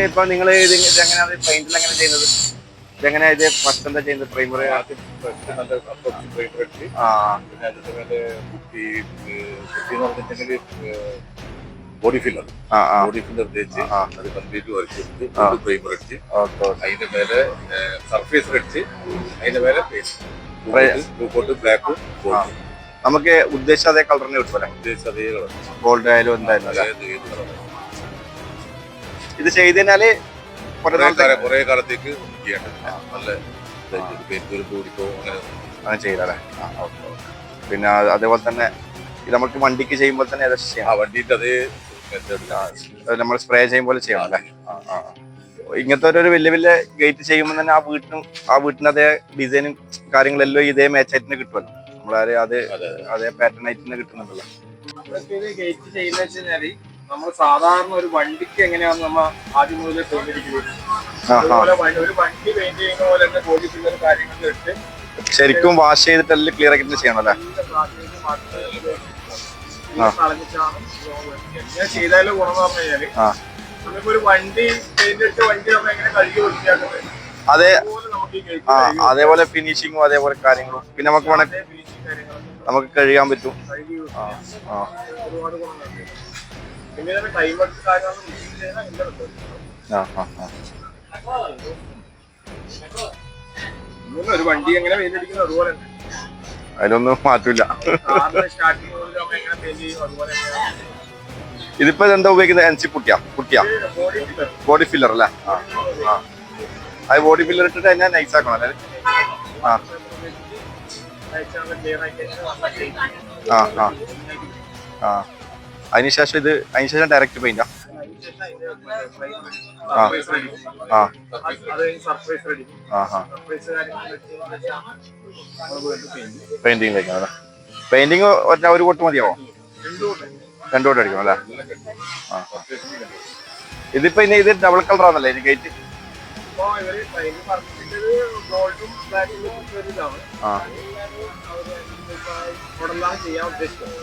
ഇപ്പൊ നിങ്ങൾ ഇതെങ്ങനെയാണ് പെയിന്റിൽ എങ്ങനെ ചെയ്യുന്നത്? ഇതെങ്ങനെയാ ഇത് ഫസ്റ്റ് എന്താ ചെയ്യുന്നത്? പ്രൈമറി ബോഡി ഫില്ലർ തേച്ച് അത് കംപ്ലീറ്റ് വർക്ക് ചെയ്തിട്ട് പ്രൈമർ അടിച്ച് അതിന്റെ മേലെ സർഫേസ് അടിച്ച് അതിന്റെ മേലെ ബ്ലൂ കോട്ട് ബ്ലാക്ക് നമുക്ക് ഉദ്ദേശിച്ച അതേ കളറിന് കിട്ടുമല്ലേ? ഉദ്ദേശിച്ച അതേ കളർ ഗോൾഡ് ആയാലും എന്തായാലും. ഇത് ചെയ്തതിനാല് കുറെ കാലത്തേക്ക് നല്ല അങ്ങനെ ചെയ്തല്ലേ? പിന്നെ അതേപോലെ തന്നെ നമുക്ക് വണ്ടിക്ക് ചെയ്യുമ്പോൾ തന്നെ വണ്ടിന്റെ അതേ നമ്മൾ സ്പ്രേ ചെയ്യുമ്പോൾ ചെയ്യണം അല്ലേ? ഇങ്ങനത്തെ ഒരു വലിയ വലിയ ഗേറ്റ് ചെയ്യുമ്പോൾ തന്നെ ആ വീട്ടിന് അതേ ഡിസൈനും കാര്യങ്ങളെല്ലാം ഇതേ മാച്ചായിട്ട് കിട്ടുമല്ലോ. നമ്മളെ അതേ പാറ്റേൺ ആയിട്ട് കിട്ടുന്നുണ്ടല്ലോ. ഗേറ്റ് ചെയ്യുന്ന വെച്ച് കഴിഞ്ഞാല് നമ്മൾ സാധാരണ ഒരു വണ്ടിക്ക് എങ്ങനെയാണ് നമ്മൾ ആദ്യം മുതൽ തോന്നിയിരിക്കുന്നത്, ഒരു വണ്ടി പെയിന്റ് ചെയ്യുന്ന പോലെ തന്നെ ബോഡി ഫില്ലർ കാര്യങ്ങളൊക്കെ ഇട്ട് ശരിക്കും വാഷ് ചെയ്തിട്ടെല്ലാം ക്ലിയർ ആക്കിയിട്ട് ചെയ്യണം അല്ലേ? എങ്ങനെ ചെയ്താലും ഗുണം എന്ന് പറഞ്ഞു കഴിഞ്ഞാല് നമ്മളിപ്പോ ഒരു വണ്ടി പെയിന്റ് അടിച്ച വണ്ടി നമ്മൾ എങ്ങനെ കഴുകി വൃത്തിയാക്കുന്നത് അതേപോലെ ഫിനിഷിങ്ങും അതേപോലെ കാര്യങ്ങളും പിന്നെ നമുക്ക് വേണമെങ്കിൽ നമുക്ക് കഴുകാൻ പറ്റും. ഒരുപാട് ഗുണങ്ങളുണ്ട്. പിന്നെ ടൈം എടുത്ത് കാര്യങ്ങളൊന്നും ഒരു വണ്ടി എങ്ങനെ പെയിന്റ് അടിക്കുന്നത് അതുപോലെ അതിലൊന്നും മാറ്റൂല. സ്റ്റാർട്ടിങ് മുതൽ നമ്മൾ എങ്ങനെ പെയിന്റ് ചെയ്യും അതുപോലെ ഇതിപ്പോ എന്താ ഉപയോഗിക്കുന്നത്? പുട്ടിയ ബോഡി ഫില്ലർ അല്ലേ? അത് ബോഡി ഫില്ലർ ഇട്ടിട്ട് തന്നെ നൈസ് ആക്കണം അല്ലേ? അതിനുശേഷം ഡയറക്റ്റ് പെയിന്റാ? പെയിന്റിങ്ങിലേക്കാണ്. പെയിന്റിങ് ഒരു കോട്ട് മതിയാവോ? 2 കോട്ട് അടിക്കണം അല്ലേ? ഇതിപ്പോ ഇനി ഇത് ഡബിൾ കളറാണല്ലേ ഇനി ഗേറ്റ്? ചെയ്യാൻ ഉദ്ദേശിക്കുന്നത്.